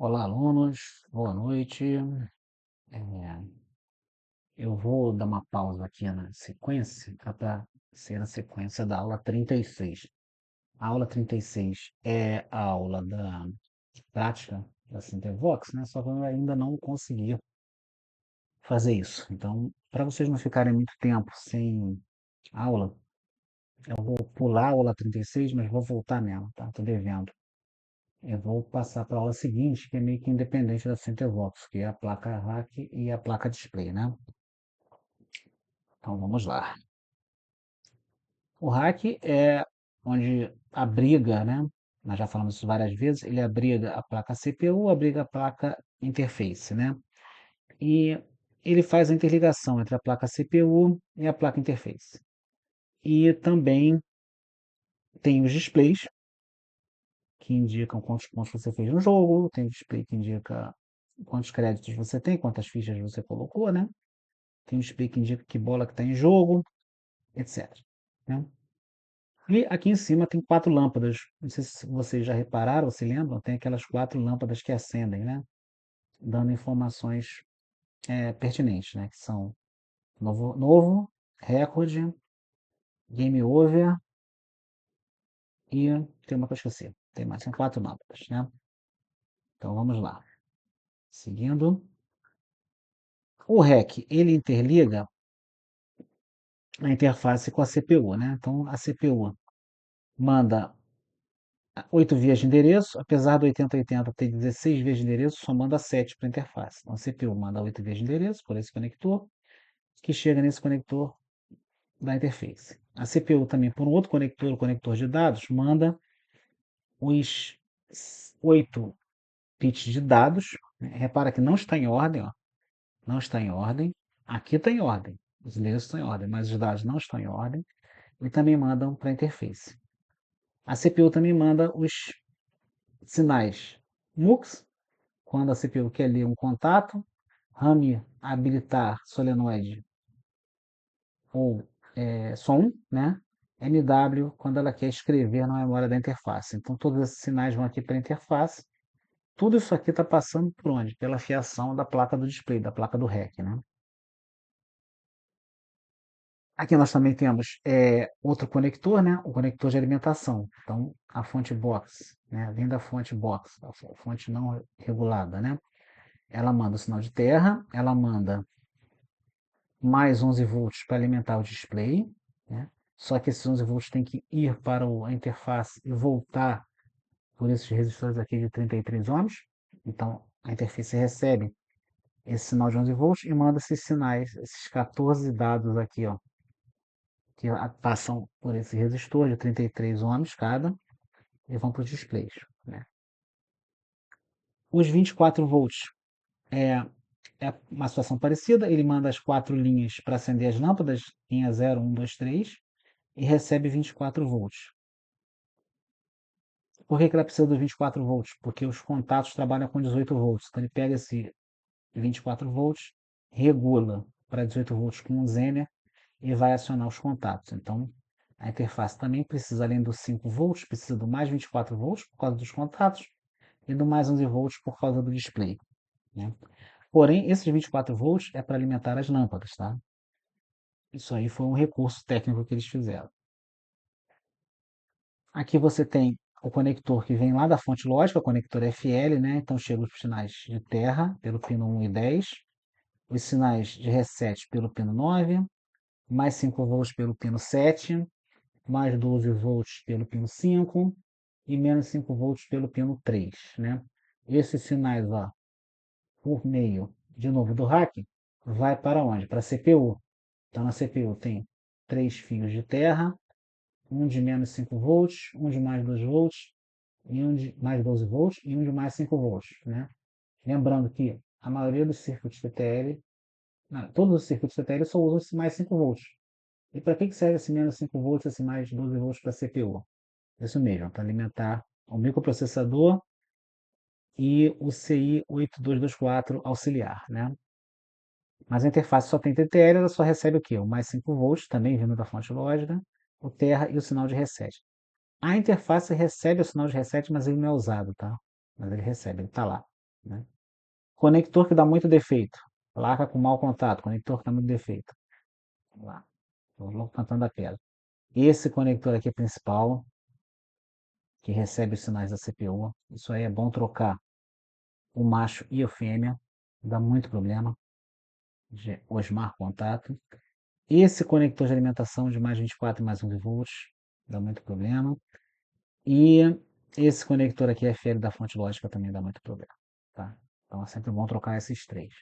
Olá, alunos, boa noite. É, eu vou dar uma pausa aqui na sequência, para ser a sequência da aula 36. A aula 36 é a aula da prática da Cintervox, né? Só que eu ainda não consegui fazer isso. Então, para vocês não ficarem muito tempo sem aula, eu vou pular a aula 36, mas vou voltar nela, tá? Tô devendo. Eu vou passar para a aula seguinte, que é meio que independente da Centervox, que é a placa rack e a placa display, né? Então vamos lá. O rack é onde abriga, né? Nós já falamos isso várias vezes, ele abriga a placa CPU, abriga a placa interface, né? E ele faz a interligação entre a placa CPU e a placa interface. E também tem os displays, que indicam quantos pontos você fez no jogo, tem o display que indica quantos créditos você tem, quantas fichas você colocou, né? Tem um display que indica que bola que está em jogo, etc. Né? E aqui em cima tem 4 lâmpadas. Não sei se vocês já repararam ou se lembram, tem aquelas 4 lâmpadas que acendem, né? Dando informações pertinentes, né? Que são novo, recorde, game over e tem uma que eu esqueci. Tem mais, são 4 lâmpadas, né? Então vamos lá. Seguindo. O REC, ele interliga a interface com a CPU, né? Então a CPU manda 8 vias de endereço, apesar do 8080 ter 16 vias de endereço, só manda 7 para a interface. Então a CPU manda 8 vias de endereço por esse conector, que chega nesse conector da interface. A CPU também, por um outro conector, o conector de dados, manda os 8 bits de dados. Repara que não está em ordem, ó. Não está em ordem. Aqui está em ordem. Os endereços estão em ordem, mas os dados não estão em ordem. E também mandam para a interface. A CPU também manda os sinais MUX, quando a CPU quer ler um contato, RAM habilitar solenoide ou som, né? MW quando ela quer escrever na memória da interface. Então todos esses sinais vão aqui para a interface. Tudo isso aqui está passando por onde? Pela fiação da placa do display, da placa do REC, né? Aqui nós também temos outro conector, né? O conector de alimentação. Então, a fonte box, né? Vem da fonte box, a fonte não regulada, né? Ela manda o sinal de terra, ela manda mais 11 volts para alimentar o display, né? Só que esses 11 volts tem que ir para a interface e voltar por esses resistores aqui de 33 ohms. Então, a interface recebe esse sinal de 11 volts e manda esses sinais, esses 14 dados aqui, ó, que passam por esse resistor de 33 ohms cada e vão para os displays, né? Os 24 volts é uma situação parecida, ele manda as 4 linhas para acender as lâmpadas, linha 0, 1, 2, 3, e recebe 24 volts. Por que ela precisa dos 24 volts? Porque os contatos trabalham com 18 volts. Então ele pega esse 24 volts, regula para 18 volts com um Zener e vai acionar os contatos. Então a interface também precisa, além dos 5 volts, precisa do mais 24 volts por causa dos contatos e do mais 11 volts por causa do display, né? Porém, esses 24 volts é para alimentar as lâmpadas, tá? Isso aí foi um recurso técnico que eles fizeram. Aqui você tem o conector que vem lá da fonte lógica, o conector FL, né? Então chega os sinais de terra pelo pino 1 e 10, os sinais de reset pelo pino 9, mais 5 volts pelo pino 7, mais 12 volts pelo pino 5 e menos 5 volts pelo pino 3, né? Esses sinais, ó, por meio, de novo, do rack, vai para onde? Para a CPU. Então na CPU tem 3 fios de terra, um de menos 5 volts, um de mais 2 volts, e um de mais 12 volts e um de mais 5 volts, né? Lembrando que a maioria dos circuitos TTL, não, todos os circuitos TTL só usam esse mais 5 volts. E para que serve esse menos 5 volts, esse mais 12 volts para a CPU? Isso mesmo, para alimentar o microprocessador e o CI 8224 auxiliar, né? Mas a interface só tem TTL, ela só recebe o quê? O mais 5 volts, também vindo da fonte lógica, o terra e o sinal de reset. A interface recebe o sinal de reset, mas ele não é usado, tá? Mas ele recebe, ele está lá. né? Conector que dá muito defeito. Placa com mau contato, conector que dá muito defeito. Vamos lá, estou logo cantando a pedra. Esse conector aqui principal, que recebe os sinais da CPU, isso aí é bom trocar o macho e a fêmea, dá muito problema, de osmar contato. Esse conector de alimentação de mais 24 e mais 11 volts, dá muito problema. E esse conector aqui FL da fonte lógica também dá muito problema, tá? Então é sempre bom trocar esses três.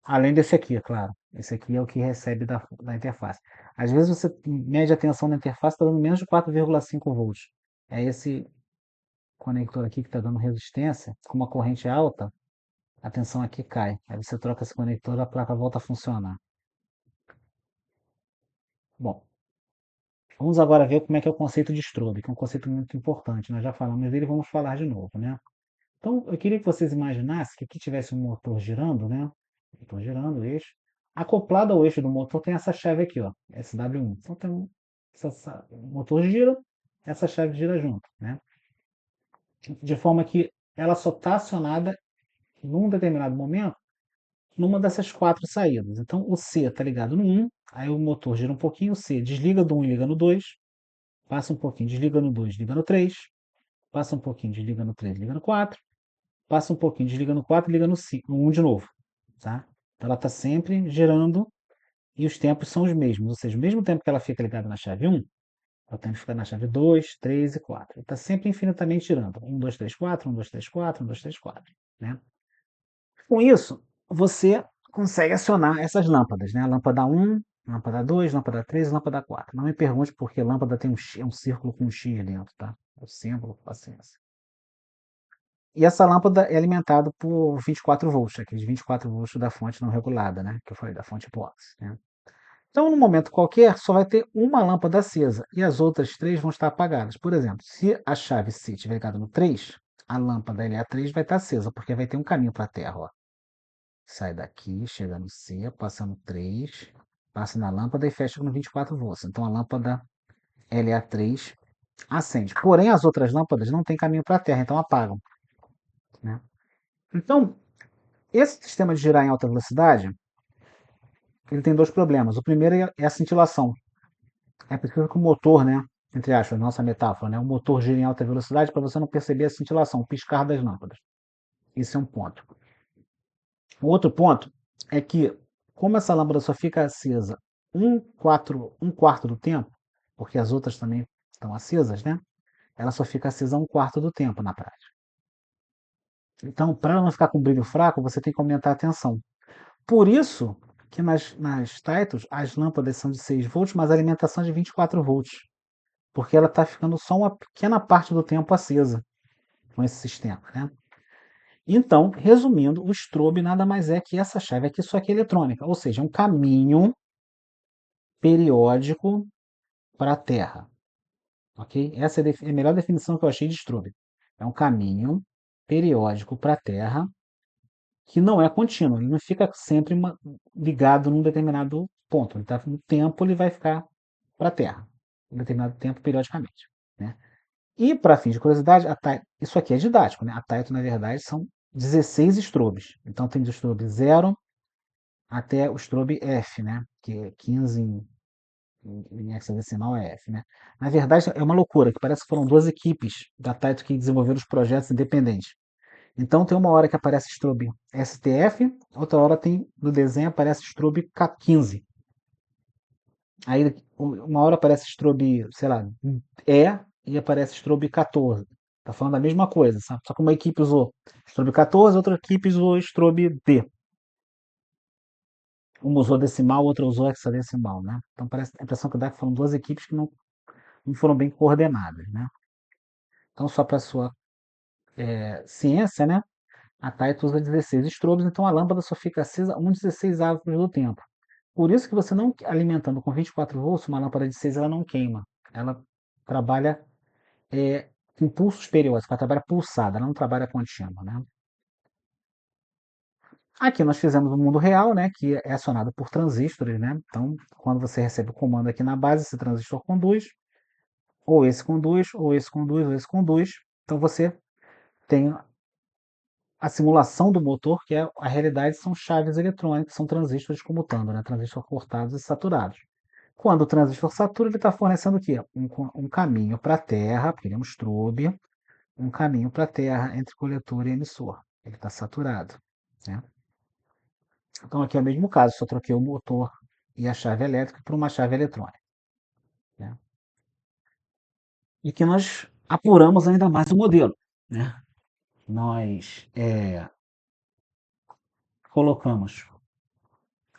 Além desse aqui, é claro. Esse aqui é o que recebe da interface. Às vezes você mede a tensão da interface, está dando menos de 4,5 volts. É esse conector aqui que está dando resistência, com uma corrente alta, a tensão aqui cai. Aí você troca esse conector, a placa volta a funcionar. Bom, vamos agora ver como é que é o conceito de strobe, que é um conceito muito importante. Nós já falamos dele, vamos falar de novo, né? Então, eu queria que vocês imaginassem que aqui tivesse um motor girando, né? Motor girando, o eixo. Acoplado ao eixo do motor tem essa chave aqui, ó, SW1. Então, o motor gira, essa chave gira junto, né? De forma que ela só está acionada num determinado momento numa dessas quatro saídas. Então, o C está ligado no 1, aí o motor gira um pouquinho, o C desliga do 1 e liga no 2, passa um pouquinho, desliga no 2, liga no 3, passa um pouquinho, desliga no 3, liga no 4, passa um pouquinho, desliga no 4, liga no 5, no 1 de novo, tá? Então ela está sempre girando e os tempos são os mesmos, ou seja, o mesmo tempo que ela fica ligada na chave 1, ela tem que ficar na chave 2, 3 e 4. Está sempre infinitamente girando. 1, 2, 3, 4, 1, 2, 3, 4, 1, 2, 3, 4. Né? Com isso, você consegue acionar essas lâmpadas, né? A lâmpada 1, lâmpada 2, lâmpada 3 e lâmpada 4. Não me pergunte por que lâmpada tem um círculo com um X dentro, tá? É o símbolo, paciência. E essa lâmpada é alimentada por 24 volts, aqueles 24 volts da fonte não regulada, né? Que eu falei, da fonte box, né? Então, no momento qualquer, só vai ter uma lâmpada acesa e as outras três vão estar apagadas. Por exemplo, se a chave C estiver ligada no 3, a lâmpada LA3 vai estar acesa, porque vai ter um caminho para a Terra. Ó. Sai daqui, chega no C, passa no 3, passa na lâmpada e fecha no 24 volts. Então, a lâmpada LA3 acende. Porém, as outras lâmpadas não têm caminho para a Terra, então apagam. Né? Então, esse sistema de girar em alta velocidade, ele tem dois problemas. O primeiro é a cintilação. É preciso que o motor, né, entre aspas, nossa metáfora, né, o motor gira em alta velocidade para você não perceber a cintilação, o piscar das lâmpadas. Esse é um ponto. O outro ponto é que, como essa lâmpada só fica acesa um quarto do tempo, porque as outras também estão acesas, né? Ela só fica acesa um quarto do tempo na prática. Então, para ela não ficar com brilho fraco, você tem que aumentar a tensão. Por isso que nas Titus as lâmpadas são de 6 volts, mas a alimentação é de 24 volts. Porque ela está ficando só uma pequena parte do tempo acesa com esse sistema. Né? Então, resumindo, o strobe nada mais é que essa chave aqui, só que eletrônica, ou seja, um caminho periódico para a Terra. Okay? Essa é a melhor definição que eu achei de strobe. É um caminho periódico para a Terra que não é contínuo, ele não fica sempre ligado num determinado ponto. Ele tá, no tempo ele vai ficar para a Terra, em determinado tempo periodicamente. Né? E, para fins de curiosidade, isso aqui é didático, né? A Taito, na verdade, são 16 strobes. Então, tem do strobe 0 até o strobe F, né? Que é 15 em hexadecimal é F, né? Na verdade, é uma loucura, que parece que foram duas equipes da Taito que desenvolveram os projetos independentes. Então, tem uma hora que aparece strobe STF, outra hora tem, no desenho, aparece strobe K15. Aí, uma hora aparece strobe, sei lá, e aparece strobe 14. Tá falando a mesma coisa, sabe? Só que uma equipe usou strobe 14, outra equipe usou strobe D. Uma usou decimal, outra usou hexadecimal, né? Então parece a impressão que dá que foram duas equipes que não foram bem coordenadas, né? Então, só para sua ciência, né? A Taito usa 16 strobes, então a lâmpada só fica acesa 1/16 do tempo. Por isso que você não alimentando com 24 volts, uma lâmpada de 6 ela não queima. Ela trabalha com pulsos periódicos, ela trabalha pulsada, ela não trabalha contínua, né? Aqui nós fizemos o mundo real, né, que é acionado por transistores, né? Então, quando você recebe o comando aqui na base, esse transistor conduz, ou esse conduz, ou esse conduz, ou esse conduz. Então você tem a simulação do motor, que é a realidade, são chaves eletrônicas, são transistores comutando, né? Transistores cortados e saturados. Quando o transistor satura, ele está fornecendo o quê? Um caminho para a Terra, porque ele é um strobe, um caminho para a Terra entre coletor e emissor. Ele está saturado, né? Então aqui é o mesmo caso, só troquei o motor e a chave elétrica por uma chave eletrônica, né? E que nós apuramos ainda mais o modelo, né? Nós colocamos,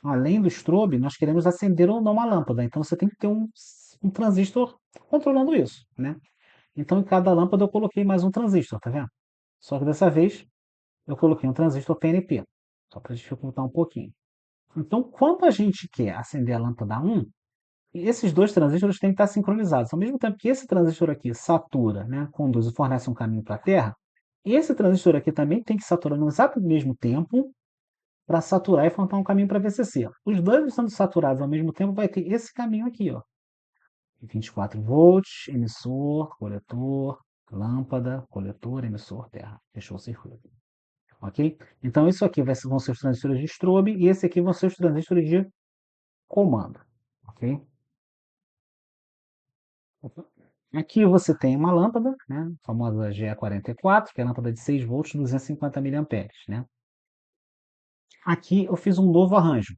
além do strobe, nós queremos acender ou não uma lâmpada. Então você tem que ter um transistor controlando isso, né? Então em cada lâmpada eu coloquei mais um transistor, tá vendo? Só que dessa vez eu coloquei um transistor PNP, só para dificultar um pouquinho. Então, quando a gente quer acender a lâmpada 1, esses dois transistores têm que estar sincronizados. Ao mesmo tempo que esse transistor aqui satura, né, conduz e fornece um caminho para a Terra, esse transistor aqui também tem que saturar no exato mesmo tempo para saturar e formar um caminho para VCC. Os dois estando saturados ao mesmo tempo, vai ter esse caminho aqui, ó. 24 volts, emissor, coletor, lâmpada, coletor, emissor, terra. Fechou o circuito. Ok? Então, isso aqui vão ser os transistores de strobe e esse aqui vão ser os transistores de comando. Ok? Aqui você tem uma lâmpada, né, a famosa GE44, que é a lâmpada de 6 volts, 250 miliamperes, né? Aqui eu fiz um novo arranjo.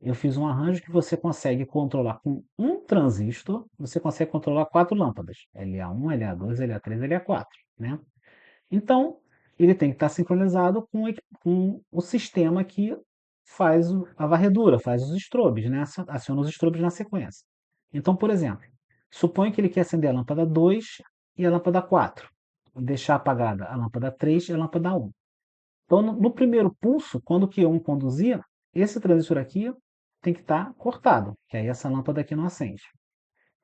Eu fiz um arranjo que você consegue controlar com um transistor, você consegue controlar 4 lâmpadas, LA1, LA2, LA3, LA4, né? Então, ele tem que estar sincronizado com o sistema que faz a varredura, faz os strobes, né? Aciona os strobes na sequência. Então, por exemplo, suponha que ele quer acender a lâmpada 2 e a lâmpada 4, e deixar apagada a lâmpada 3 e a lâmpada 1. Então, no primeiro pulso, quando o Q1 conduzir, esse transistor aqui tem que estar cortado, que aí essa lâmpada aqui não acende.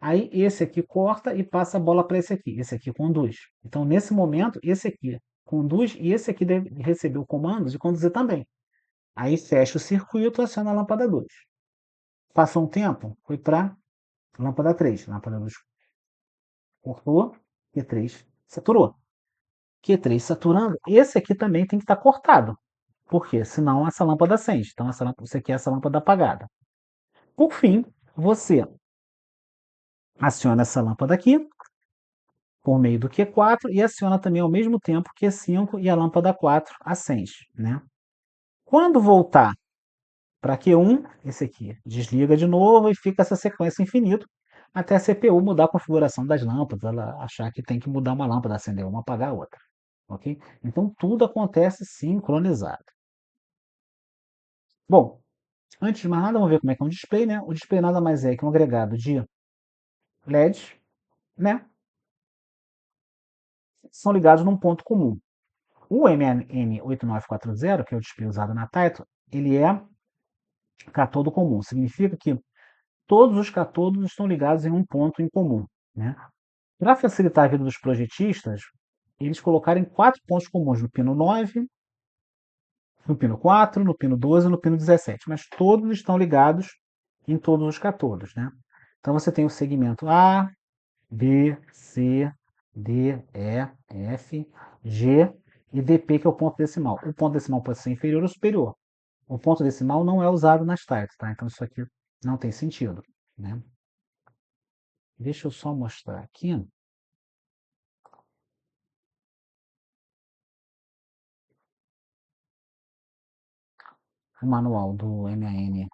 Aí esse aqui corta e passa a bola para esse aqui. Esse aqui conduz. Então, nesse momento, esse aqui conduz e esse aqui deve receber o comando de conduzir também. Aí fecha o circuito e aciona a lâmpada 2. Passou um tempo, foi para lâmpada 3. Lâmpada 2 cortou, Q3 saturou. Q3 saturando, esse aqui também tem que estar cortado. Por quê? Senão essa lâmpada acende. Então, você quer essa lâmpada apagada. Por fim, você aciona essa lâmpada aqui, por meio do Q4 e aciona também ao mesmo tempo Q5 e a lâmpada 4 acende, né? Quando voltar para Q1, esse aqui desliga de novo e fica essa sequência infinita até a CPU mudar a configuração das lâmpadas, ela achar que tem que mudar uma lâmpada, acender uma, apagar a outra, ok? Então tudo acontece sincronizado. Bom, antes de mais nada, vamos ver como é que é um display, né? O display nada mais é que um agregado de LEDs, né? São ligados num ponto comum. O MN8940, que é o display usado na Taito, ele é catodo comum. Significa que todos os catodos estão ligados em um ponto em comum, né? Para facilitar a vida dos projetistas, eles colocaram 4 pontos comuns no pino 9, no pino 4, no pino 12 e no pino 17, mas todos estão ligados em todos os catodos, né? Então você tem o segmento A, B, C, D, E, F, G e DP, que é o ponto decimal. O ponto decimal pode ser inferior ou superior. O ponto decimal não é usado nas types, tá? Então isso aqui não tem sentido, né? Deixa eu só mostrar aqui o manual do MAN,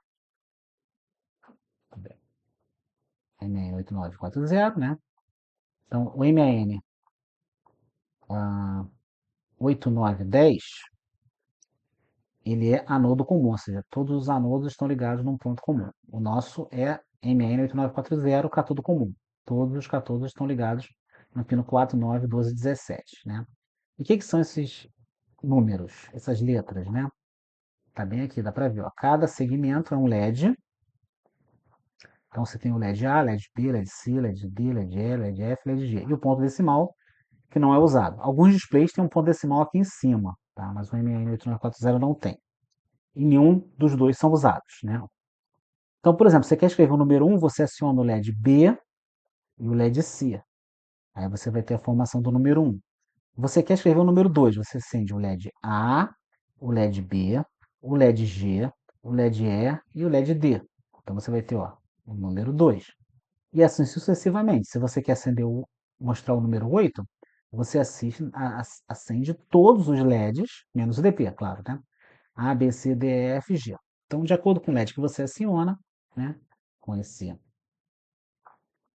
MAN 8940, né? Então, o MAN 8910, ele é anodo comum, ou seja, todos os anodos estão ligados num ponto comum. O nosso é MAN 8940, catodo comum. Todos os catodos estão ligados no pino 4, 9, 12 e 17, né? E o que são esses números, essas letras, né? Tá bem aqui, dá para ver, ó. Cada segmento é um LED. Então você tem o LED A, LED B, LED C, LED D, LED E, LED F, LED G. E o ponto decimal, que não é usado. Alguns displays têm um ponto decimal aqui em cima, tá? Mas o MN8940 não tem. E nenhum dos dois são usados, né? Então, por exemplo, você quer escrever o número 1, você aciona o LED B e o LED C. Aí você vai ter a formação do número 1. Você quer escrever o número 2, você acende o LED A, o LED B, o LED G, o LED E e o LED D. Então você vai ter, ó, o número 2. E assim sucessivamente. Se você quer mostrar o número 8, você acende todos os LEDs, menos o DP, claro, né? A, B, C, D, E, F, G. Então, de acordo com o LED que você aciona, né? Com esse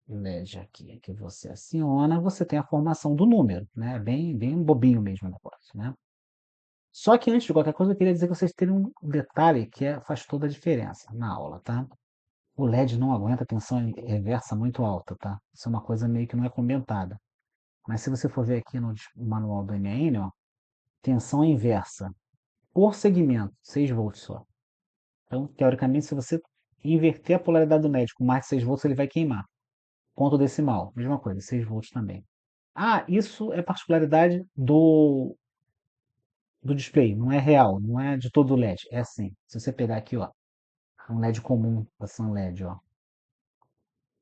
LED aqui que você aciona, você tem a formação do número, né? Bem bobinho mesmo o negócio, né? Só que antes de qualquer coisa, eu queria dizer que vocês terem um detalhe que faz toda a diferença na aula, tá? O LED não aguenta tensão reversa muito alta, tá? Isso é uma coisa meio que não é comentada. Mas se você for ver aqui no manual do MAN, ó, tensão inversa por segmento, 6 volts só. Então, teoricamente, se você inverter a polaridade do LED com mais de 6 volts, ele vai queimar. Ponto decimal, mesma coisa, 6 volts também. Ah, isso é particularidade do display, não é real, não é de todo o LED. É assim, se você pegar aqui, ó, um LED comum da LED, ó,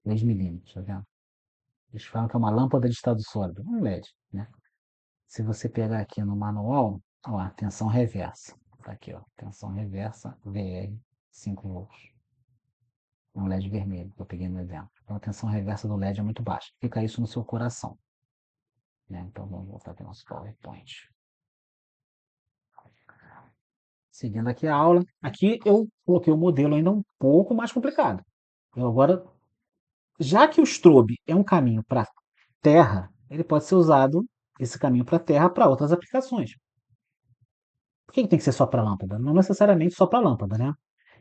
3 milímetros, tá vendo? Eles falam que é uma lâmpada de estado sólido, um LED, né? Se você pegar aqui no manual, ó, tensão reversa. Tá aqui, ó, tensão reversa VR 5 volts. É um LED vermelho, que eu peguei no exemplo. Então a tensão reversa do LED é muito baixa. Fica isso no seu coração. Né? Então vamos voltar para o nosso PowerPoint. Seguindo aqui a aula, aqui eu coloquei o modelo ainda um pouco mais complicado. Eu agora, já que o strobe é um caminho para Terra, ele pode ser usado, esse caminho para Terra, para outras aplicações. Por que tem que ser só para lâmpada? Não necessariamente só para lâmpada, né?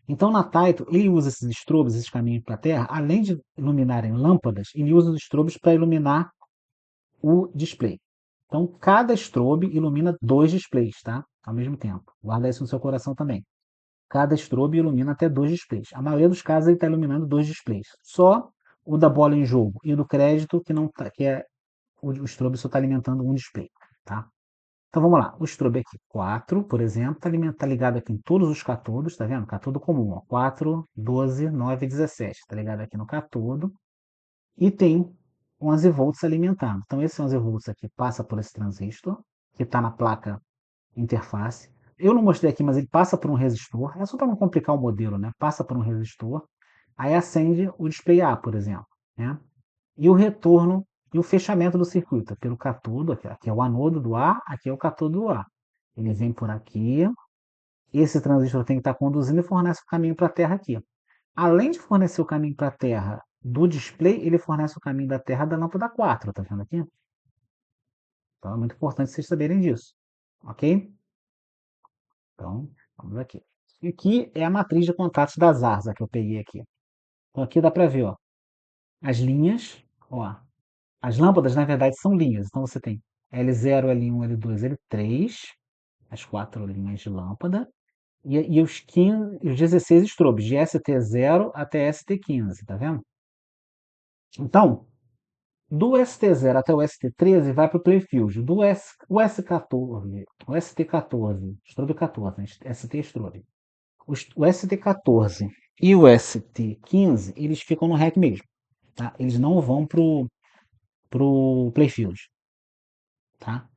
Então, na Taito, ele usa esses strobes, esses caminhos para a Terra, além de iluminarem lâmpadas, ele usa os strobes para iluminar o display. Então, cada strobe ilumina 2 displays, tá? Ao mesmo tempo. Guarda isso no seu coração também. Cada strobe ilumina até 2 displays. A maioria dos casos ele está iluminando 2 displays. Só o da bola em jogo e o do crédito que não tá, que é o strobe só está alimentando um display, tá? Então vamos lá, o strobe aqui 4, por exemplo, está ligado aqui em todos os catodos, tá vendo? Catodo comum, ó, 4, 12, 9 e 17, está ligado aqui no catodo e tem 11 volts alimentando. Então esse 11 volts aqui passa por esse transistor, que está na placa interface. Eu não mostrei aqui, mas ele passa por um resistor, é só para não complicar o modelo, né? Passa por um resistor, aí acende o display A, por exemplo, né? E o retorno e o fechamento do circuito, pelo catodo, aqui é o anodo do A, aqui é o catodo do A. Ele vem por aqui, esse transistor tem que estar conduzindo e fornece o caminho para a Terra aqui. Além de fornecer o caminho para a Terra do display, ele fornece o caminho da Terra da lâmpada 4, tá vendo aqui? Então é muito importante vocês saberem disso, ok? Então, vamos aqui. E aqui é a matriz de contatos da Zarza que eu peguei aqui. Então aqui dá para ver, ó, as linhas, ó, as lâmpadas, na verdade, são linhas. Então você tem L0, L1, L2, L3, as 4 linhas de lâmpada, e os 15, os 16 estrobes, de ST0 até ST15, tá vendo? Então, do ST0 até o ST13 vai para o Playfield. O S14, o ST14, estrobe 14, né? ST estrobe. O ST14 e o ST15, eles ficam no REC mesmo. Tá? Eles não vão pro Playfield. Tá?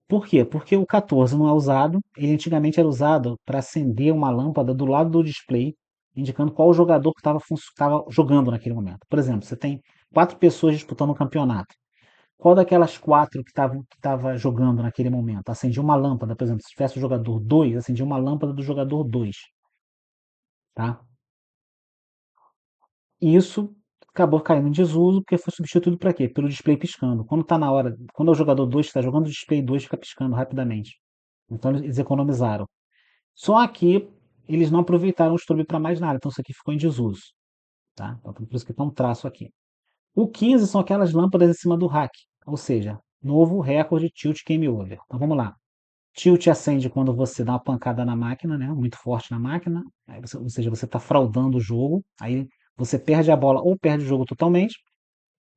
Por quê? Porque o 14 não é usado, ele antigamente era usado para acender uma lâmpada do lado do display, indicando qual jogador que estava jogando naquele momento. Por exemplo, você tem 4 pessoas disputando um campeonato. Qual daquelas 4 que estava jogando naquele momento acendia uma lâmpada, por exemplo, se tivesse o jogador 2, acendia uma lâmpada do jogador 2. Tá? E isso acabou caindo em desuso porque foi substituído para quê? Pelo display piscando. Quando tá na hora, quando é o jogador 2 que está jogando, o display 2 fica piscando rapidamente. Então eles economizaram. Só que eles não aproveitaram o strobe para mais nada, então isso aqui ficou em desuso. Tá? Então, por isso que está um traço aqui. O 15 são aquelas lâmpadas em cima do rack, ou seja, novo recorde tilt game over. Então vamos lá. Tilt acende quando você dá uma pancada na máquina, né? Muito forte na máquina, ou seja, você está fraudando o jogo, aí você perde a bola ou perde o jogo totalmente,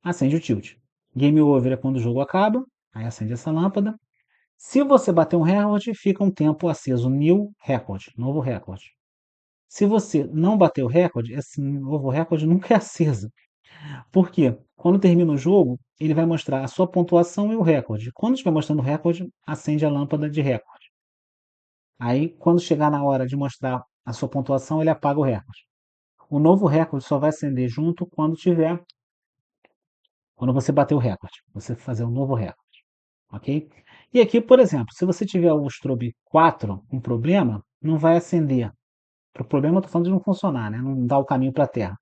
acende o tilt. Game over é quando o jogo acaba, aí acende essa lâmpada. Se você bater um recorde, fica um tempo aceso, new record, novo recorde. Se você não bater o recorde, esse novo recorde nunca é aceso. Por quê? Quando termina o jogo, ele vai mostrar a sua pontuação e o recorde. Quando estiver mostrando o recorde, acende a lâmpada de recorde. Aí, quando chegar na hora de mostrar a sua pontuação, ele apaga o recorde. O novo recorde só vai acender junto quando você bater o recorde, você fazer um novo recorde, ok? E aqui, por exemplo, se você tiver o strobe 4 com problema, não vai acender. Para o problema, eu estou falando de não funcionar, né? Não dá o caminho para a Terra.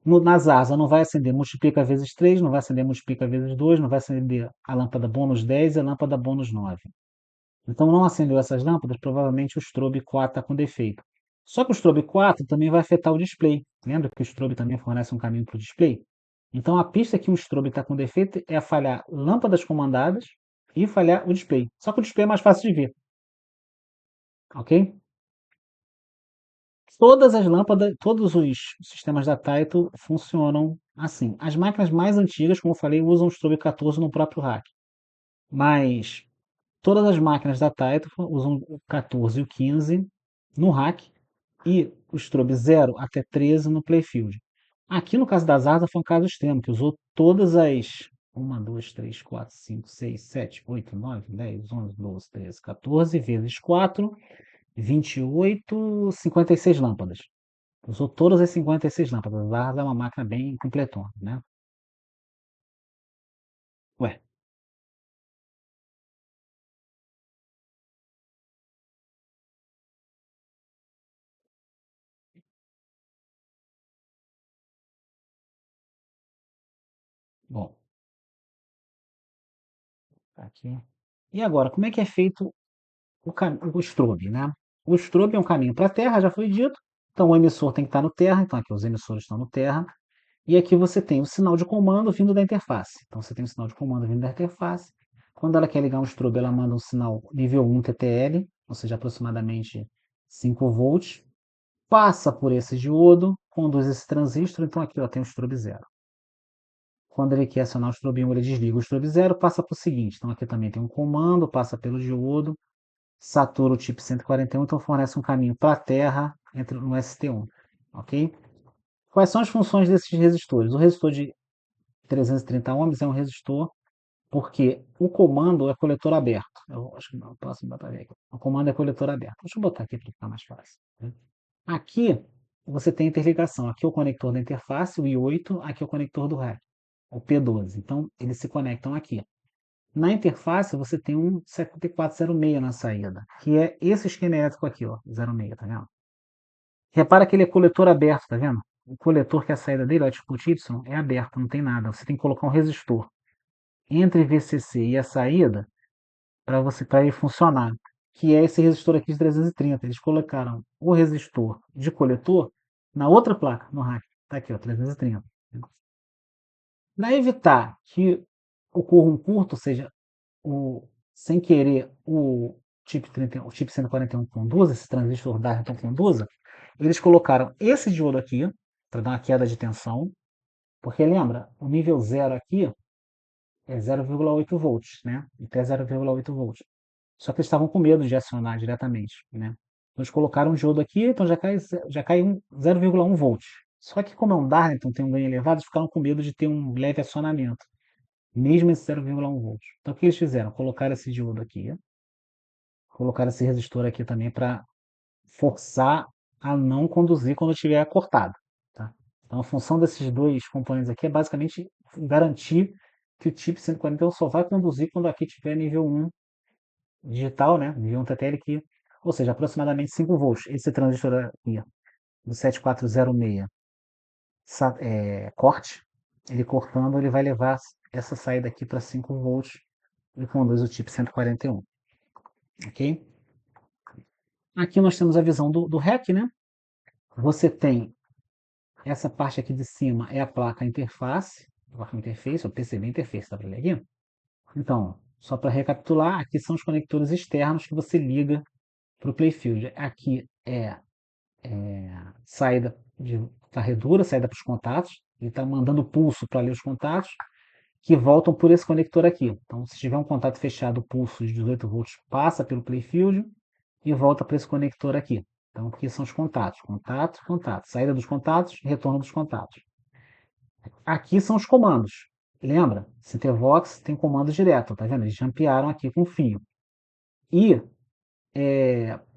Nas asas não vai acender multiplica vezes 3, não vai acender multiplica vezes 2, não vai acender a lâmpada bônus 10 e a lâmpada bônus 9. Então não acendeu essas lâmpadas, provavelmente o strobe 4 está com defeito. Só que o strobe 4 também vai afetar o display. Lembra que o strobe também fornece um caminho para o display? Então a pista que o strobe está com defeito é falhar lâmpadas comandadas e falhar o display. Só que o display é mais fácil de ver, ok? Todas as lâmpadas, todos os sistemas da Taito funcionam assim. As máquinas mais antigas, como eu falei, usam o strobe 14 no próprio rack. Mas todas as máquinas da Taito usam o 14 e o 15 no rack e o strobe 0 até 13 no playfield. Aqui no caso da Zarda foi um caso extremo, que usou todas as 1, 2, 3, 4, 5, 6, 7, 8, 9, 10, 11, 12, 13, 14 vezes 4, 28, 56 lâmpadas. Usou todas as 56 lâmpadas. A Zarda é uma máquina bem completona, né? Ué, bom, tá aqui. E agora, como é que é feito o strobe, né? O strobe é um caminho para a Terra, já foi dito. Então o emissor tem que estar no Terra, então aqui os emissores estão no Terra. E aqui você tem o sinal de comando vindo da interface. Então você tem o sinal de comando vindo da interface. Quando ela quer ligar um strobe, ela manda um sinal nível 1 TTL, ou seja, aproximadamente 5 volts, passa por esse diodo, conduz esse transistor, então aqui ó, tem o strobe 0. Quando ele quer acionar o strobe 1, ele desliga o strobe 0, passa para o seguinte. Então aqui também tem um comando, passa pelo diodo, satura o chip 141, então fornece um caminho para a Terra no ST1, ok? Quais são as funções desses resistores? O resistor de 330 ohms é um resistor porque o comando é coletor aberto. Eu acho que não posso botar aqui. O comando é coletor aberto. Deixa eu botar aqui para ficar mais fácil, né? Aqui você tem interligação. Aqui é o conector da interface, o I8, aqui é o conector do rack, o P12. Então eles se conectam aqui. Na interface você tem um 7406 na saída, que é esse esquema elétrico aqui, ó, 06, tá vendo? Repara que ele é coletor aberto, tá vendo? O coletor que é a saída dele, o output Y, é aberto, não tem nada. Você tem que colocar um resistor entre VCC e a saída para ele funcionar, que é esse resistor aqui de 330. Eles colocaram o resistor de coletor na outra placa, no rack. Tá aqui, ó, 330. Para evitar que ocorra um curto, ou seja, sem querer o chip 141 conduza, esse transistor Darton conduza, eles colocaram esse diodo aqui para dar uma queda de tensão, porque lembra, o nível 0 aqui é 0,8 volts, né? Até 0,8 volts. Só que eles estavam com medo de acionar diretamente, né? Então eles colocaram um diodo aqui, então já cai 0,1 volts. Só que como é um Darlington, tem um ganho elevado, eles ficaram com medo de ter um leve acionamento, mesmo esse 0,1 volts. Então o que eles fizeram? Colocaram esse diodo aqui, colocaram esse resistor aqui também para forçar a não conduzir quando estiver cortado. Tá? Então a função desses dois componentes aqui é basicamente garantir que o chip 141 só vai conduzir quando aqui tiver nível 1 digital, né? Nível 1 TTL aqui, ou seja, aproximadamente 5 volts. Esse transistor aqui, do 7406, corte, ele cortando, ele vai levar essa saída aqui para 5 volts e conduz o chip 141. Ok? Aqui nós temos a visão do REC, né? Você tem essa parte aqui de cima é a placa interface, ou PCB interface, dá para ler aqui? Então, só para recapitular, aqui são os conectores externos que você liga para o Playfield. Aqui é saída de varredura, saída para os contatos. Ele está mandando pulso para ler os contatos, que voltam por esse conector aqui. Então, se tiver um contato fechado, o pulso de 18 volts passa pelo Playfield e volta para esse conector aqui. Então, aqui são os contatos. Contato, contato. Saída dos contatos, retorno dos contatos. Aqui são os comandos. Lembra? Cintervox tem comando direto, tá vendo? Eles jampearam aqui com fio. E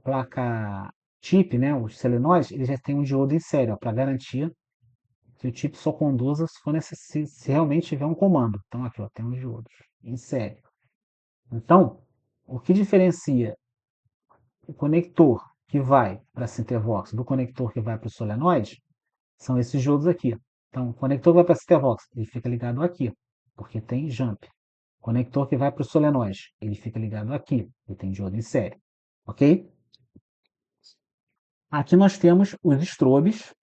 placa chip, né, os selenóides, eles já têm um diodo em série, para garantir que o chip só conduza se, for se realmente tiver um comando. Então aqui ó, tem os diodos em série. Então, o que diferencia o conector que vai para a Cintervox do conector que vai para o solenoide são esses diodos aqui. Então, o conector que vai para a Cintervox, ele fica ligado aqui, porque tem jump. O conector que vai para o solenoide, ele fica ligado aqui, porque tem diodo em série. Ok? Aqui nós temos os strobes,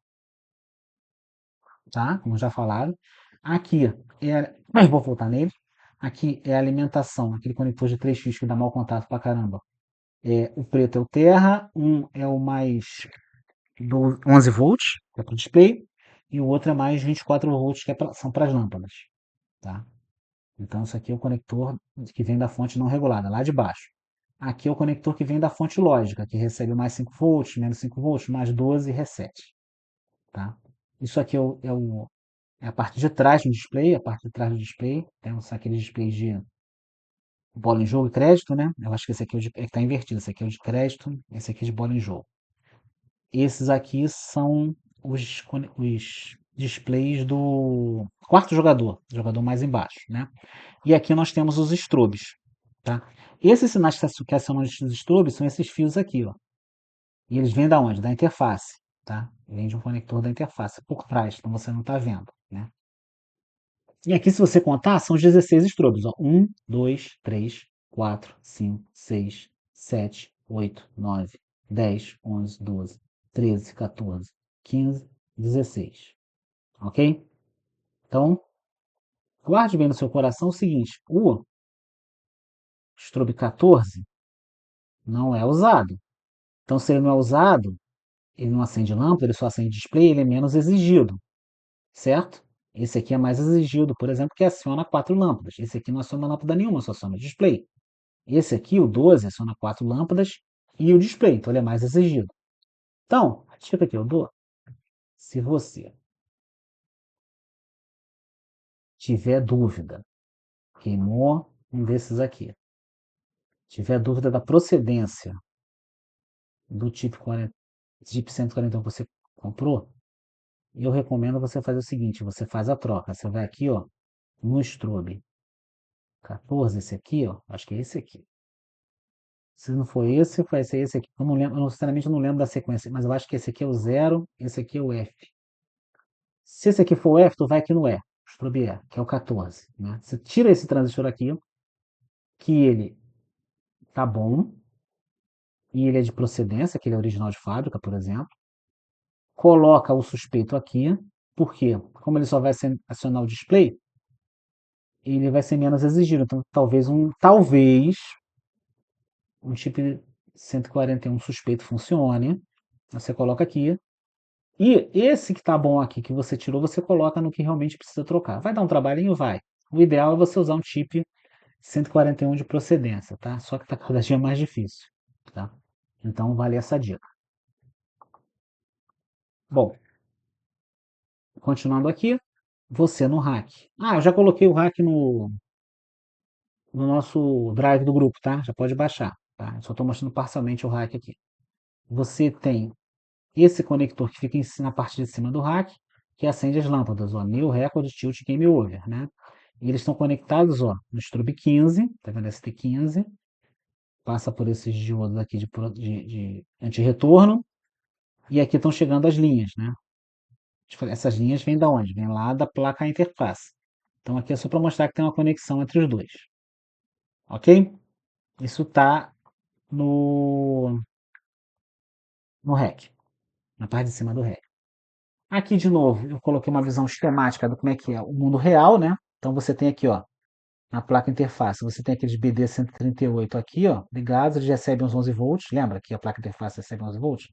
tá? Como já falaram. Aqui mas vou voltar nele. Aqui é a alimentação, aquele conector de 3 fios que dá mau contato pra caramba. O preto é o terra, um é o mais 11 volts, que é para o display, e o outro é mais 24 volts, que são para as lâmpadas, tá? Então, isso aqui é o conector que vem da fonte não regulada, lá de baixo. Aqui é o conector que vem da fonte lógica, que recebe mais 5 volts, menos 5 volts, mais 12 e resete, tá? Isso aqui é a parte de trás do display, a parte de trás do display, temos aqueles displays de bola em jogo e crédito, né? Eu acho que esse aqui está invertido, esse aqui é o de crédito, esse aqui é de bola em jogo. Esses aqui são os displays do quarto jogador mais embaixo, né? E aqui nós temos os strobes, tá? Esses sinais que acionam os strobes são esses fios aqui, ó. E eles vêm da onde? Da interface, tá? Vem de um conector da interface por trás, então você não está vendo, né? E aqui, se você contar, são os 16 strobes, ó. 1, 2, 3, 4, 5, 6, 7, 8, 9, 10, 11, 12, 13, 14, 15, 16. Ok? Então, guarde bem no seu coração o seguinte: o strobe 14 não é usado. Então, se ele não é usado, ele não acende lâmpada, ele só acende display, ele é menos exigido, certo? Esse aqui é mais exigido, por exemplo, que aciona 4 lâmpadas. Esse aqui não aciona lâmpada nenhuma, só aciona display. Esse aqui, o 12, aciona 4 lâmpadas e o display, então ele é mais exigido. Então, a dica que eu dou, se você tiver dúvida, queimou um desses aqui, tiver dúvida da procedência do tipo 40, Jeep 141 que você comprou, eu recomendo você fazer o seguinte, você faz a troca, você vai aqui, ó, no strobe 14, esse aqui, ó, acho que é esse aqui. Se não for esse, vai ser esse aqui. Eu não lembro, eu, sinceramente não lembro da sequência, mas eu acho que esse aqui é o 0, esse aqui é o F. Se esse aqui for o F, tu vai aqui no E, strobe E, que é o 14, né? Você tira esse transistor aqui, que ele tá bom, e ele é de procedência, que ele é original de fábrica, por exemplo. Coloca o suspeito aqui, porque como ele só vai acionar o display, ele vai ser menos exigido. Então, talvez um chip 141 suspeito funcione. Você coloca aqui. E esse que tá bom aqui, que você tirou, você coloca no que realmente precisa trocar. Vai dar um trabalhinho? Vai. O ideal é você usar um chip 141 de procedência, tá? Só que tá cada dia mais difícil, tá? Então, vale essa dica. Bom, continuando aqui, você no hack. Ah, eu já coloquei o hack no nosso drive do grupo, tá? Já pode baixar, tá? Eu só estou mostrando parcialmente o hack aqui. Você tem esse conector que fica na parte de cima do rack, que acende as lâmpadas, ó, New Record, Tilt, Game Over, né? E eles estão conectados, ó, no Strobe 15, tá vendo? ST15, passa por esses diodos aqui de anti-retorno, e aqui estão chegando as linhas, né? Essas linhas vêm da onde? Vêm lá da placa interface. Então aqui é só para mostrar que tem uma conexão entre os dois, ok? Isso está no, no REC, na parte de cima do REC. Aqui, de novo, eu coloquei uma visão esquemática do como é que é o mundo real, né? Então, você tem aqui, ó, na placa interface, você tem aqueles BD138 aqui, ó, ligados, eles recebem uns 11 volts, lembra que a placa interface recebe 11 volts?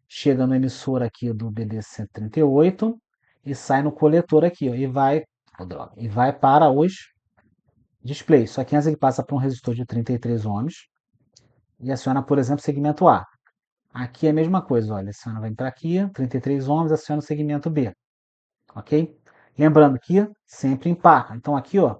Chega no emissor aqui do BD138 e sai no coletor aqui, ó, e vai para os displays. Só que antes ele passa para um resistor de 33 ohms e aciona, por exemplo, segmento A. Aqui é a mesma coisa, olha, aciona, vai entrar aqui, 33 ohms, aciona o segmento B, ok? Lembrando que sempre em par. Então aqui, ó,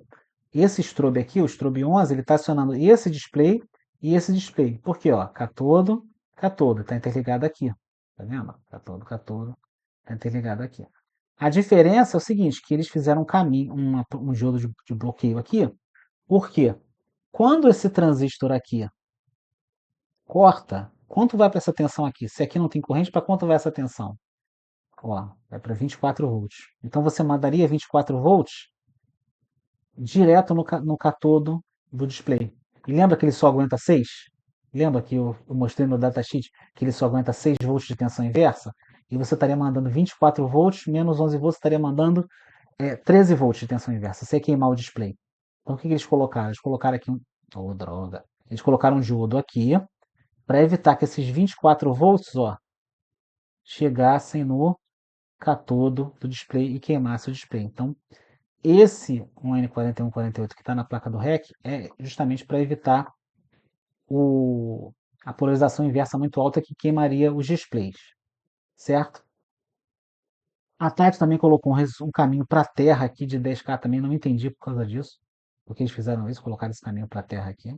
esse strobe aqui, o strobe 11, ele está acionando esse display e esse display. Por quê? Ó, catodo, catodo, está interligado aqui. Tá vendo? Catodo, catodo, está interligado aqui. A diferença é o seguinte, que eles fizeram um caminho, um diodo de bloqueio aqui. Por quê? Quando esse transistor aqui corta, quanto vai para essa tensão aqui? Se aqui não tem corrente, para quanto vai essa tensão? Ó, vai para 24 volts. Então você mandaria 24 volts direto no catodo do display. E lembra que ele só aguenta 6? Lembra que eu mostrei no datasheet que ele só aguenta 6 volts de tensão inversa? E você estaria mandando 24 volts menos 11 volts, estaria mandando 13 volts de tensão inversa. Você ia queimar o display. Então o que eles colocaram? Eles colocaram aqui um. Oh, droga. Eles colocaram um diodo aqui para evitar que esses 24 volts ó, chegassem no catodo do display e queimasse o display. Então, esse um N4148 que está na placa do REC é justamente para evitar a polarização inversa muito alta que queimaria os displays, certo? A Tati também colocou um caminho para a Terra aqui de 10K também, não entendi por causa disso, porque eles fizeram isso, colocaram esse caminho para a Terra aqui.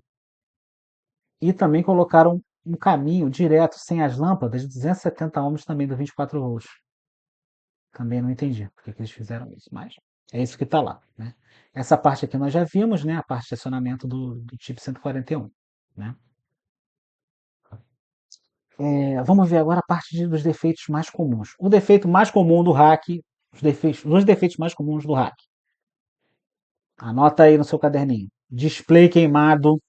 E também colocaram um caminho direto sem as lâmpadas de 270 ohms também do 24 volts. Também não entendi porque que eles fizeram isso, mas é isso que está lá, né? Essa parte aqui nós já vimos, né? A parte de acionamento do chip 141, né? Vamos ver agora a parte dos defeitos mais comuns. O defeito mais comum do hack, os dois defeitos mais comuns do hack. Anota aí no seu caderninho. Display queimado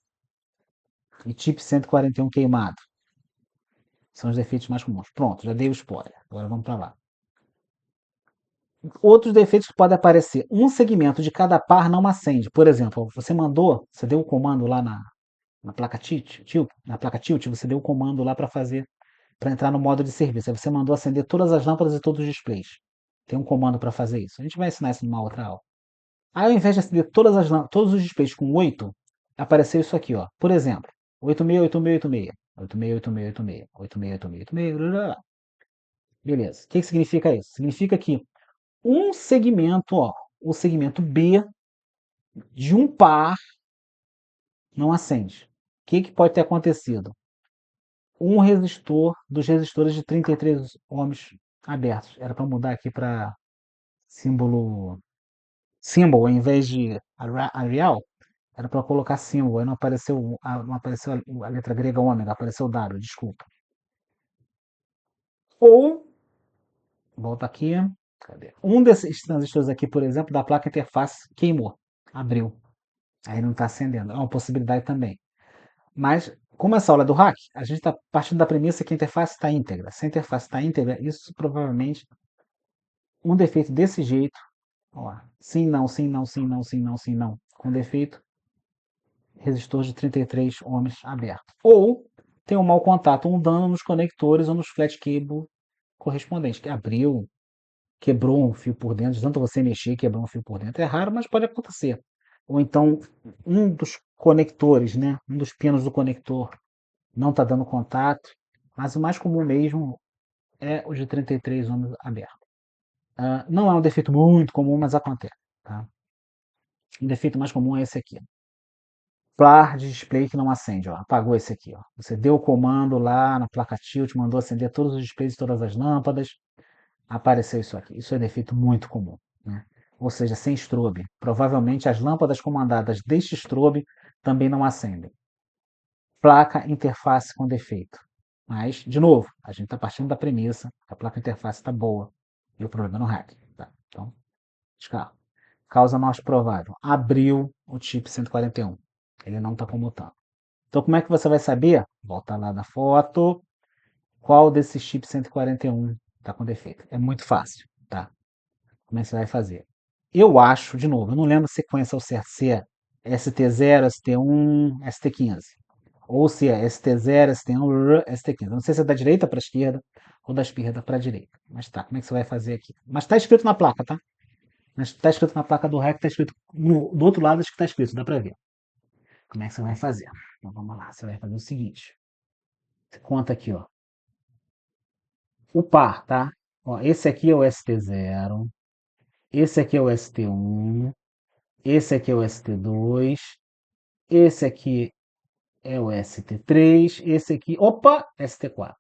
e chip 141 queimado. São os defeitos mais comuns. Pronto, já dei o spoiler. Agora vamos para lá. Outros defeitos que podem aparecer. Um segmento de cada par não acende. Por exemplo, você deu o comando lá na placa tilt, você deu o comando lá para entrar no modo de serviço. Aí você mandou acender todas as lâmpadas e todos os displays. Tem um comando para fazer isso. A gente vai ensinar isso numa outra aula. Aí, ao invés de acender todos os displays com 8, apareceu isso aqui, ó. Por exemplo, 868686, 868686, 868686, beleza. O que significa isso? Significa que um segmento, ó, o segmento B de um par não acende. O que pode ter acontecido? Um resistor dos resistores de 33 ohms abertos. Era para mudar aqui para símbolo em vez de Arial, era para colocar símbolo, aí não apareceu a letra grega ômega, apareceu o W, desculpa. Ou, volta aqui, cadê? Um desses transistores aqui, por exemplo, da placa interface queimou, abriu, aí não está acendendo. É uma possibilidade também. Mas, como essa aula é do hack, a gente está partindo da premissa que a interface está íntegra. Se a interface está íntegra, isso provavelmente um defeito desse jeito, ó, sim, não, sim, não, sim, não, sim, não, sim, não, com defeito, resistor de 33 ohms aberto. Ou tem um mau contato, um dano nos conectores ou nos flat cable correspondentes, que abriu, quebrou um fio por dentro, de tanto você mexer, quebrou um fio por dentro. É raro, mas pode acontecer. Ou então um dos conectores, né, um dos pinos do conector não está dando contato, mas o mais comum mesmo é o de 33 ohms aberto. Não é um defeito muito comum, mas acontece. Tá? O defeito mais comum é esse aqui. Par de display que não acende, ó. Apagou esse aqui, ó. Você deu o comando lá na placa tilt, mandou acender todos os displays e todas as lâmpadas, apareceu isso aqui. Isso é defeito muito comum, né? Ou seja, sem strobe. Provavelmente as lâmpadas comandadas deste strobe também não acendem. Placa interface com defeito. Mas, de novo, a gente está partindo da premissa que a placa interface está boa e o problema é no hack. Tá? Então, descarga. Causa mais provável. Abriu o chip 141. Ele não está comutando. Então, como é que você vai saber? Volta lá na foto. Qual desses chips 141 está com defeito? É muito fácil, tá? Como é que você vai fazer? Eu acho, de novo, eu não lembro a sequência ao certo, se é ST0, ST1, ST15. Ou se é ST0, ST1, ST15. Eu não sei se é da direita para a esquerda ou da esquerda para a direita. Mas tá, como é que você vai fazer aqui? Mas está escrito na placa, tá? Mas está escrito na placa do REC, está escrito do outro lado, acho que está escrito, dá para ver. Como é que você vai fazer? Então vamos lá, você vai fazer o seguinte. Você conta aqui, ó. O par, tá? Ó, esse aqui é o ST0, Esse aqui é o ST1, esse aqui é o ST2, esse aqui é o ST3, esse aqui, opa, ST4.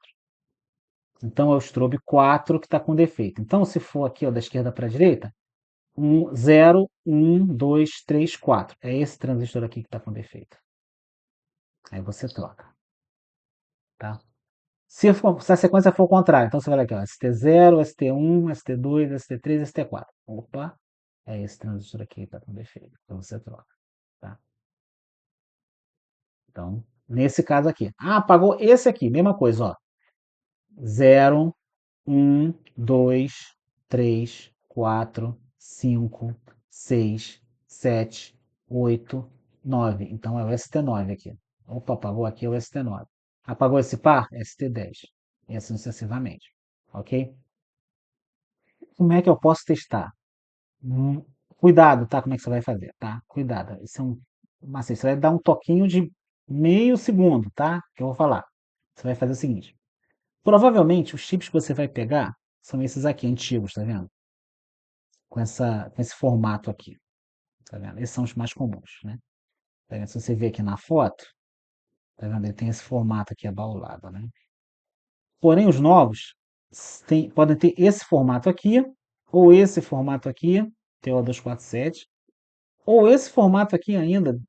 Então é o strobe 4 que está com defeito. Então, se for aqui ó, da esquerda para a direita, 0, 1, 2, 3, 4. É esse transistor aqui que está com defeito. Aí você troca. Tá? Se a sequência for o contrário, então você vai aqui, ó, ST0, ST1, ST2, ST3, ST4. Opa, é esse transistor aqui que está com defeito. Então você troca. Tá? Então, nesse caso aqui. Ah, apagou esse aqui, mesma coisa, ó. 0, 1, 2, 3, 4, 5, 6, 7, 8, 9. Então é o ST9 aqui. Opa, apagou aqui é o ST9. Apagou esse par? ST10. E assim sucessivamente. Ok? Como é que eu posso testar? Cuidado, tá? Como é que você vai fazer, tá? Cuidado. Isso é um macete. Você vai dar um toquinho de meio segundo, tá? Que eu vou falar. Você vai fazer o seguinte. Provavelmente os chips que você vai pegar são esses aqui, antigos, tá vendo? Com esse formato aqui, tá vendo? Esses são os mais comuns, né? Tá vendo? Se você ver aqui na foto, tá vendo? Ele tem esse formato aqui abaulado, né? Porém, os novos podem ter esse formato aqui, ou esse formato aqui, TO247, ou esse formato aqui ainda,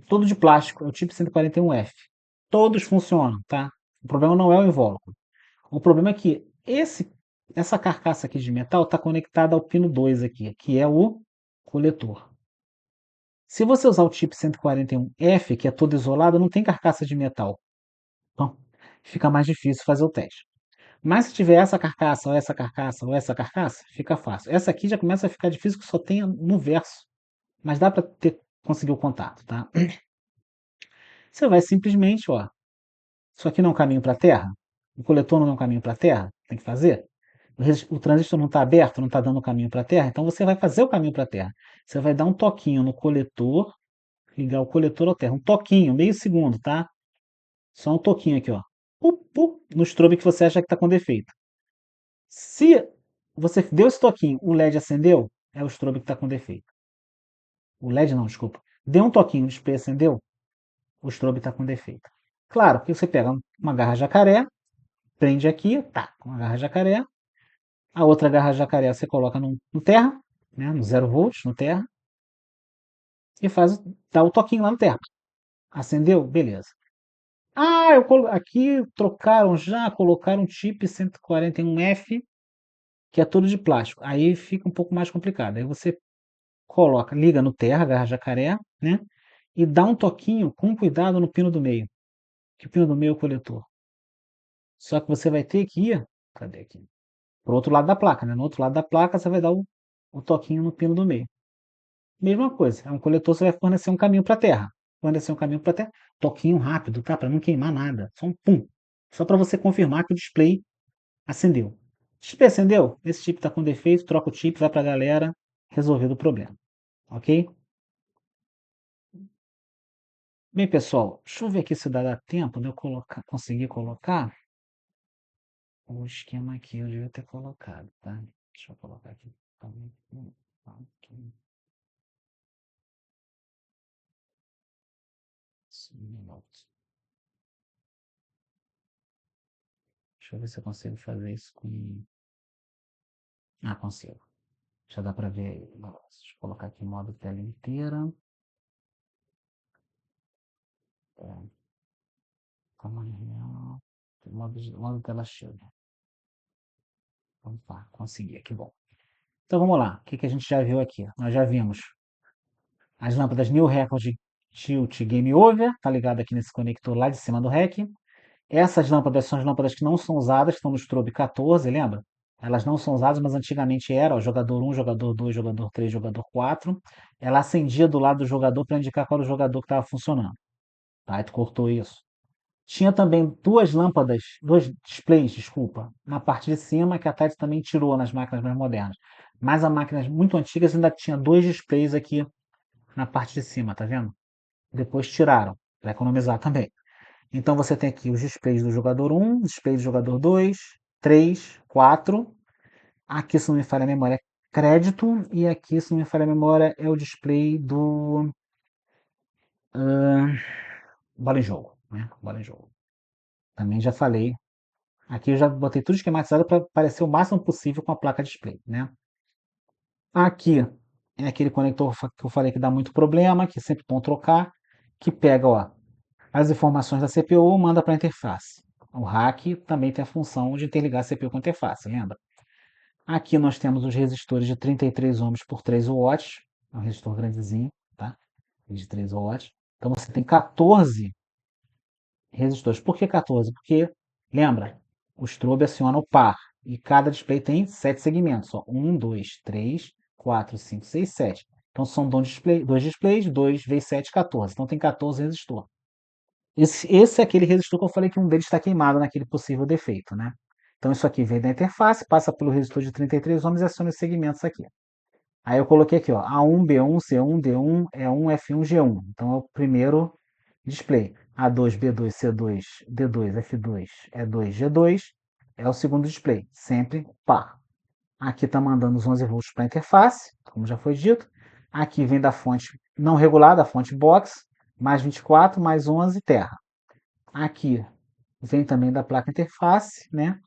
todo de plástico, é o tipo 141F. Todos funcionam, tá? O problema não é o invólucro. O problema é que essa carcaça aqui de metal está conectada ao pino 2 aqui, que é o coletor. Se você usar o chip 141F, que é todo isolado, não tem carcaça de metal. Então, fica mais difícil fazer o teste. Mas se tiver essa carcaça, ou essa carcaça, ou essa carcaça, fica fácil. Essa aqui já começa a ficar difícil, que só tem no verso. Mas dá para conseguir o contato, tá? Você vai simplesmente, ó, isso aqui não é um caminho para a Terra? O coletor não é um caminho para a Terra? Tem que fazer? O transistor não está aberto, não está dando o caminho para a Terra, então você vai fazer o caminho para a Terra. Você vai dar um toquinho no coletor, ligar o coletor à Terra. Um toquinho, meio segundo, tá? Só um toquinho aqui, ó. No strobe que você acha que está com defeito. Se você deu esse toquinho, o LED acendeu, é o strobe que está com defeito. O LED não, desculpa. Deu um toquinho, o display acendeu, o strobe está com defeito. Claro que você pega uma garra jacaré, prende aqui, tá, com uma garra jacaré. A outra garra jacaré você coloca no terra, né, no 0 volts, no terra, e dá o toquinho lá no terra. Acendeu? Beleza. Ah, aqui trocaram já, colocaram um chip 141F, que é todo de plástico. Aí fica um pouco mais complicado. Aí você liga no terra, garra jacaré, né? E dá um toquinho com cuidado no pino do meio. Que o pino do meio é o coletor. Só que você vai ter que ir, cadê aqui? Pro outro lado da placa, né? No outro lado da placa você vai dar o toquinho no pino do meio. Mesma coisa, é um coletor, você vai fornecer um caminho para a terra. Fornecer um caminho para a terra, toquinho rápido, tá? Para não queimar nada. Só um pum. Só para você confirmar que o display acendeu. O display acendeu? Esse chip está com defeito, troca o chip, vai para a galera, resolvido o problema. Ok? Bem, pessoal, deixa eu ver aqui se dá tempo de eu conseguir colocar o esquema aqui. Eu devia ter colocado, tá? Deixa eu colocar aqui. Deixa eu ver se eu consigo fazer isso com. Ah, consigo. Já dá para ver aí. Deixa eu colocar aqui modo tela inteira. É, tamanho real. Modo tela cheia. Vamos lá, consegui, que bom. Então vamos lá. O que, que a gente já viu aqui? Nós já vimos as lâmpadas New Record Tilt Game Over, tá ligado aqui nesse conector lá de cima do REC. Essas lâmpadas são as lâmpadas que não são usadas, estão no strobe 14, lembra? Elas não são usadas, mas antigamente era, ó, jogador 1, jogador 2, jogador 3, jogador 4. Ela acendia do lado do jogador para indicar qual era o jogador que estava funcionando. Tá? E tu cortou isso. Tinha também dois displays, desculpa, na parte de cima, que a Tide também tirou nas máquinas mais modernas. Mas as máquinas muito antigas ainda tinha dois displays aqui na parte de cima, tá vendo? Depois tiraram, para economizar também. Então você tem aqui os displays do jogador 1, display do jogador 2, 3, 4. Aqui, se não me falha a memória, crédito, e aqui, se não me falha a memória, é o display do bola em jogo, né? Bola em jogo. Também já falei. Aqui eu já botei tudo esquematizado para parecer o máximo possível com a placa display, né? Aqui é aquele conector que eu falei que dá muito problema, que é sempre bom trocar, que pega, ó, as informações da CPU, manda para a interface. O rack também tem a função de interligar a CPU com a interface, lembra? Aqui nós temos os resistores de 33 ohms por 3 watts, é um resistor grandezinho, tá? De 3 watts. Então você tem 14 resistores. Por que 14? Porque, lembra, o strobe aciona o par e cada display tem 7 segmentos. Ó. 1, 2, 3, 4, 5, 6, 7. Então são dois displays, 2 vezes 7, 14. Então tem 14 resistores. Esse é aquele resistor que eu falei que um deles está queimado naquele possível defeito, né? Então isso aqui vem da interface, passa pelo resistor de 33 ohms e aciona os segmentos aqui. Aí eu coloquei aqui, ó, A1, B1, C1, D1, E1, F1, G1. Então é o primeiro display. A2, B2, C2, D2, F2, E2, G2 é o segundo display, sempre par. Aqui está mandando os 11 volts para a interface, como já foi dito. Aqui vem da fonte não regulada, a fonte box, mais 24, mais 11, terra. Aqui vem também da placa interface, né?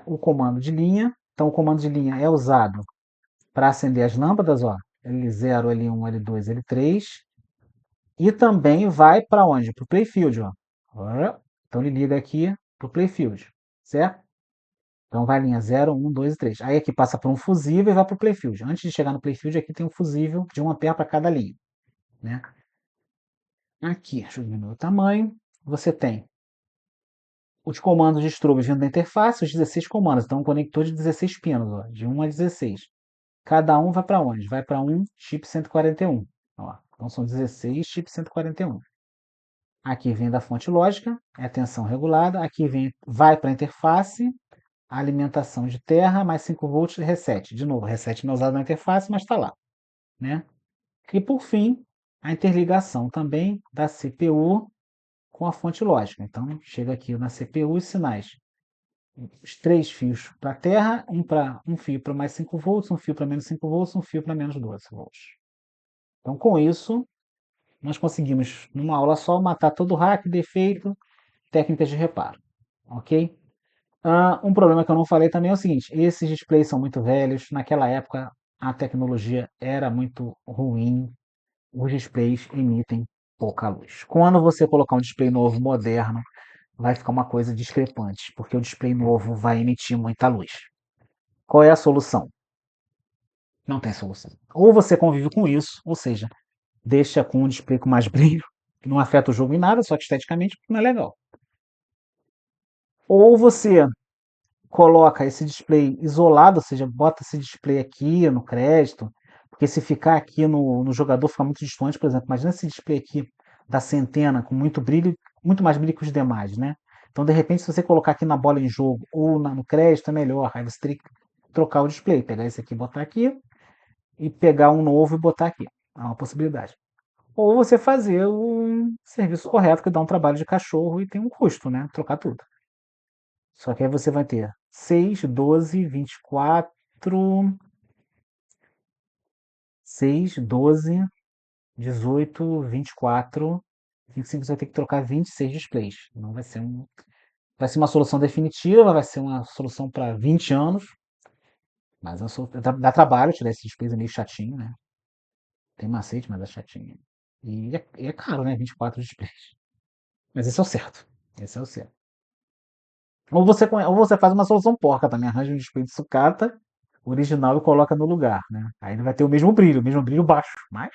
O comando de linha. Então, o comando de linha é usado para acender as lâmpadas, ó, L0, L1, L2, L3. E também vai para onde? Para o Playfield, ó. Então ele liga aqui para o Playfield, certo? Então vai linha 0, 1, 2 e 3. Aí aqui passa por um fusível e vai para o Playfield. Antes de chegar no Playfield, aqui tem um fusível de 1 ampere para cada linha, né? Aqui, deixa eu diminuir o tamanho. Você tem os comandos de strobo vindo da interface, os 16 comandos. Então, um conector de 16 pinos, ó, de 1 a 16. Cada um vai para onde? Vai para um chip 141. Ó. Então, são 16 chips 141. Aqui vem da fonte lógica, é tensão regulada. Aqui vem, vai para a interface, alimentação de terra, mais 5 volts de reset. De novo, reset não é usado na interface, mas está lá, né? E por fim, a interligação também da CPU com a fonte lógica. Então, chega aqui na CPU os sinais. Os 3 fios para a terra, um fio para mais 5 volts, um fio para menos 5 volts, um fio para menos 12 volts. Então, com isso, nós conseguimos, numa aula só, matar todo o hack, defeito, técnicas de reparo, ok? Um problema que eu não falei também é o seguinte, esses displays são muito velhos, naquela época a tecnologia era muito ruim, os displays emitem pouca luz. Quando você colocar um display novo, moderno, vai ficar uma coisa discrepante, porque o display novo vai emitir muita luz. Qual é a solução? Não tem solução. Ou você convive com isso, ou seja, deixa com um display com mais brilho, que não afeta o jogo em nada, só que esteticamente não é legal. Ou você coloca esse display isolado, ou seja, bota esse display aqui no crédito, porque se ficar aqui no jogador fica muito distante, por exemplo, imagina esse display aqui da centena com muito brilho, muito mais brilho que os demais, né? Então, de repente, se você colocar aqui na bola em jogo ou no crédito, é melhor. Aí você teria que trocar o display, pegar esse aqui e botar aqui, e pegar um novo e botar aqui. É uma possibilidade. Ou você fazer um serviço correto, que dá um trabalho de cachorro e tem um custo, né? Trocar tudo. Só que aí você vai ter 6, 12, 24, 6, 12, 18, 24, 25, você vai ter que trocar 26 displays. Não vai ser uma solução definitiva, vai ser uma solução para 20 anos, mas dá trabalho tirar esses displays, é meio chatinho, né? Tem macete, mas é chatinho. E é caro, né? 24 displays. Mas esse é o certo. Esse é o certo. Ou você faz uma solução porca também, arranja um display de sucata original e coloca no lugar, né? Aí ele vai ter o mesmo brilho baixo, mas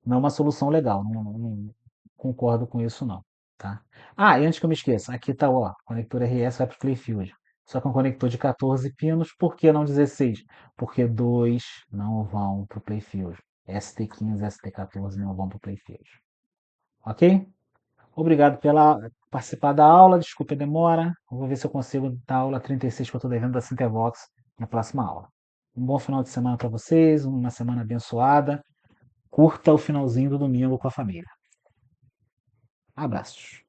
não é uma solução legal, não concordo com isso não, tá? Ah, e antes que eu me esqueça, aqui tá, ó, conector RS vai para o Playfield. Só que é um conector de 14 pinos, por que não 16? Porque dois não vão para o Playfield. ST15 e ST14 não vão para o Playfield. Ok? Obrigado pela participar da aula, desculpe a demora. Vou ver se eu consigo dar a aula 36 que eu estou devendo da Cintervox na próxima aula. Um bom final de semana para vocês, uma semana abençoada. Curta o finalzinho do domingo com a família. Abraços.